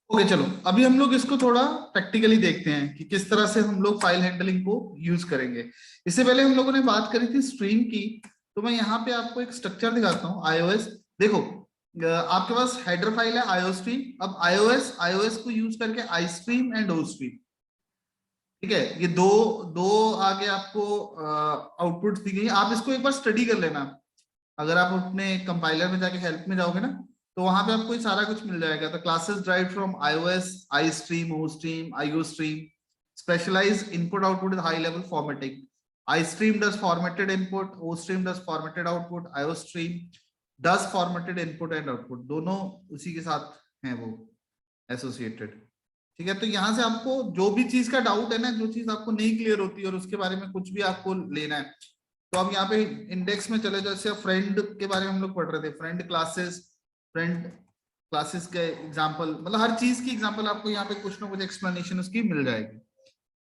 Okay चलो, अभी हम लोग इसको थोड़ा प्रैक्टिकली देखते हैं कि किस तरह से हम लोग फाइल हैंडलिंग को यूज करेंगे। इससे पहले हम लोगों ने बात करी थी स्ट्रीम की, तो मैं यहाँ पे आपको एक स्ट्रक्चर दिखाता हूँ। आईओएस देखो, आपके पास हेडर फाइल है आईओस्ट्रीम। अब आईओएस आईओएस को यूज करके istream and ostream, ठीक है, ये दो दो आगे आपको आउटपुट दी गई। आप इसको एक बार स्टडी कर लेना। अगर आप अपने कंपाइलर में जाके हेल्प में जाओगे ना, तो वहां पे आपको ये सारा कुछ मिल जाएगा। तो classes drive from iOS, iStream, OStream, IOStream, specialized input output with high level formatting. iStream does formatted input, OStream does formatted output, IOStream does formatted input and output, दोनों उसी के साथ हैं वो एसोसिएटेड। ठीक है, तो यहाँ से आपको जो भी चीज का डाउट है ना, जो चीज आपको नहीं क्लियर होती है और उसके बारे में कुछ भी आपको लेना है, तो आप यहाँ पे इंडेक्स में चले जाओ। जैसे फ्रेंड के बारे में हम लोग पढ़ रहे थे, फ्रेंड क्लासेस के एग्जांपल, मतलब हर चीज की एग्जांपल आपको यहाँ पे कुछ ना कुछ एक्सप्लेनेशन उसकी मिल जाएगी।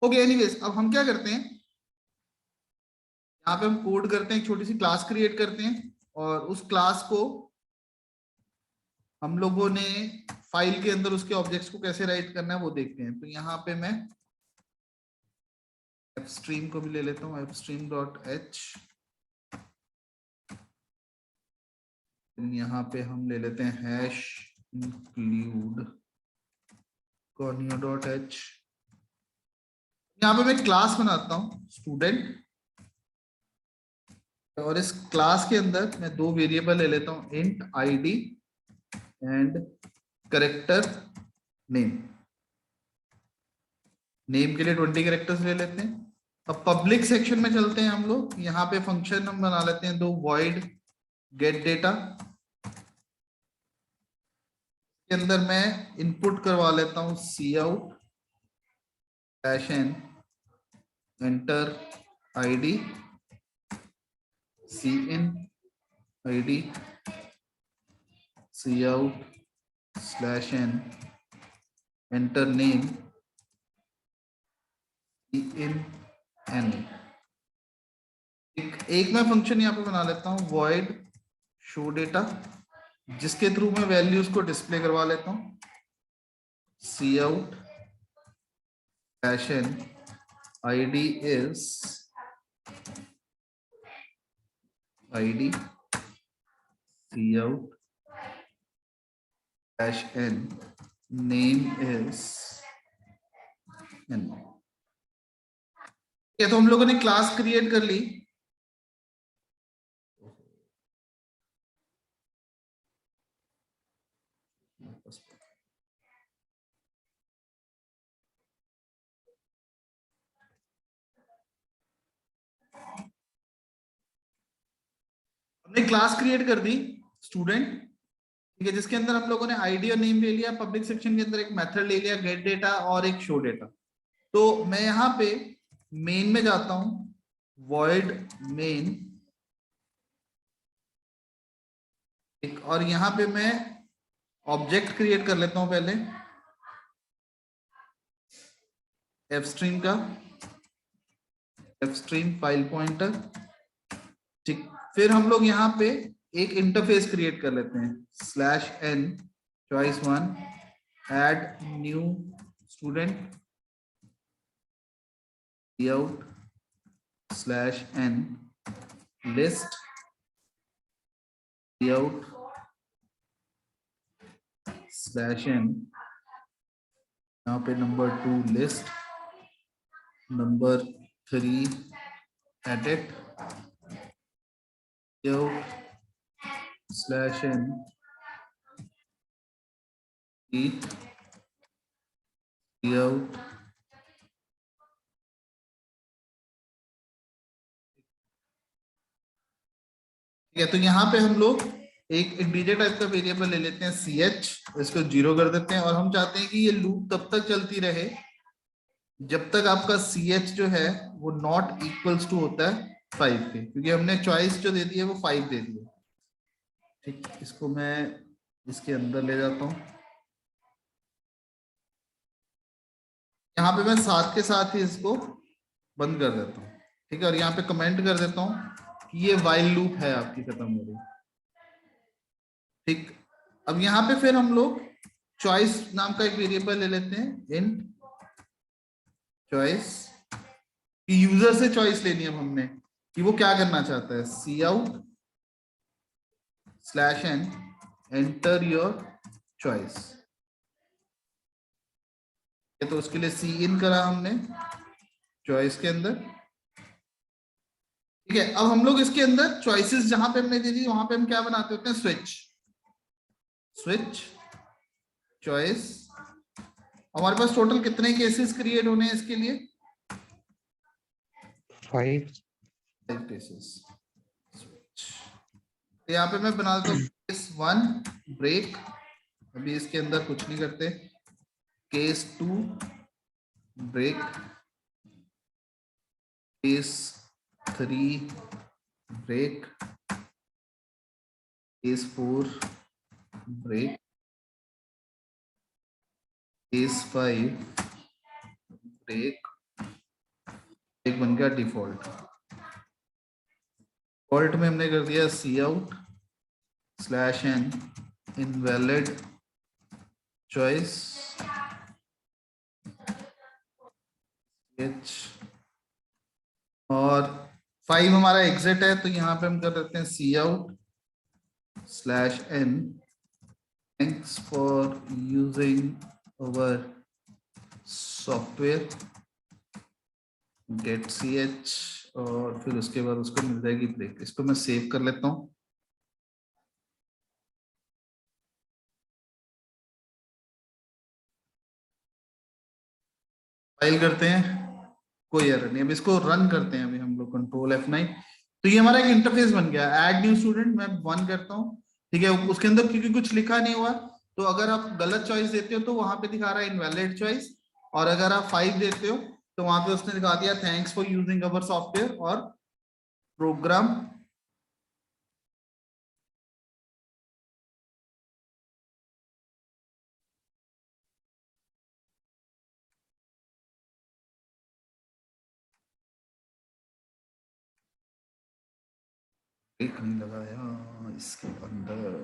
ओके, एनीवेज अब हम क्या करते हैं, यहाँ पे हम कोड करते हैं, एक छोटी सी क्लास क्रिएट करते हैं और उस क्लास को हम लोगों ने फाइल के अंदर उसके ऑब्जेक्ट्स को कैसे राइट करना है वो देखते हैं। तो यहाँ पे मैं एफस्ट्रीम को भी ले लेता हूँ, fstream.h। यहाँ पे हम ले लेते हैं हैश include conio.h। यहाँ पे मैं क्लास बनाता हूँ स्टूडेंट, और इस क्लास के अंदर मैं दो वेरिएबल ले लेता हूँ, int id and character name. Name के लिए 20 कैरेक्टर्स ले लेते हैं। अब पब्लिक सेक्शन में चलते हैं हम लोग। यहाँ पे फंक्शन हम बना लेते हैं दो, void get data के अंदर मैं इनपुट करवा लेता हूँ cout -n enter id cin id cout/n enter name cin n। एक मैं फंक्शन यहाँ पे बना लेता हूँ void show data, जिसके थ्रू मैं वैल्यूज को डिस्प्ले करवा लेता हूँ cout-n id is id cout-n name is n। ये तो हम लोगों ने क्लास क्रिएट कर ली। हमने क्लास क्रिएट कर दी स्टूडेंट, ठीक है, जिसके अंदर हम लोगों ने आईडी और नेम ले लिया। पब्लिक सेक्शन के अंदर एक मेथड ले लिया गेट डेटा और एक शो डेटा। तो मैं यहाँ पे मेन में जाता हूं, void main, और यहाँ पे मैं ऑब्जेक्ट क्रिएट कर लेता हूं पहले fstream का, fstream फाइल पॉइंटर, ठीक। फिर हम लोग यहाँ पे एक इंटरफेस क्रिएट कर लेते हैं /n choice1 add new student cout/n list cout/n, यहाँ पे number 2 list, number 3 edit cout/n eat cout ठीक है। तो यहाँ पे हम लोग एक इंटीजर टाइप का वेरिएबल ले लेते हैं ch, इसको 0 कर देते हैं और हम चाहते हैं कि ये लूप तब तक चलती रहे जब तक आपका ch जो है वो नॉट इक्वल्स टू होता है 5 के, क्योंकि हमने चॉइस जो दे दी है वो 5 दे दी है। ठीक, इसको मैं इसके अंदर ले जाता हूँ। यहाँ पे मैं साथ के साथ ही इसको बंद कर देता हूँ, ठीक है, और यहाँ पे कमेंट कर देता हूँ कि ये वाइल लूप है आपकी खत्म हो रही। ठीक, अब यहाँ पे फिर हम लोग चॉइस नाम का एक वेरिएबल ले लेते हैं, इन चॉइस। यूजर से चॉइस लेनी है अब हमने कि वो क्या करना चाहता है। C out slash N enter your choice. तो उसके लिए सी इन करा हमने चॉइस के अंदर। ठीक है, अब हम लोग इसके अंदर चॉइसेस जहां पे हमने दे दी वहां पे हम क्या बनाते होते हैं, स्विच। Switch choice. हमारे पास टोटल कितने केसेस क्रिएट होने हैं इसके लिए? 5 केसेस। तो यहाँ पे मैं बना देता हूँ केस 1 ब्रेक। अभी इसके अंदर कुछ नहीं करते। Case 2 break. Case 3 break. Case 4 break. Case 5 break. एक बन गया डिफॉल्ट। डिफॉल्ट में हमने कर दिया C out slash N invalid choice H. और 5 हमारा एग्जिट है, तो यहाँ पे हम कर देते हैं C out slash N thanks for using our software get C H. और फिर उसके बाद उसको मिल जाएगी ब्रेक। इसको मैं सेव कर लेता हूँ। फाइल करते हैं, कोई एरर नहीं। अब इसको रन करते हैं। अभी हम लोग कंट्रोल F9। तो ये हमारा एक इंटरफेस बन गया। ऐड न्यू स्टूडेंट मैं 1 करता हूँ। ठीक है, उसके अंदर क्योंकि कुछ लिखा नहीं हुआ, तो अगर आप गलत चॉइस देते हो तो वहां पे दिखा रहा है इनवैलिड चॉइस। और अगर आप 5 देते हो तो वहां पे उसने दिखा दिया thanks for using our software और प्रोग्राम। एक नहीं लगाया इसके अंदर।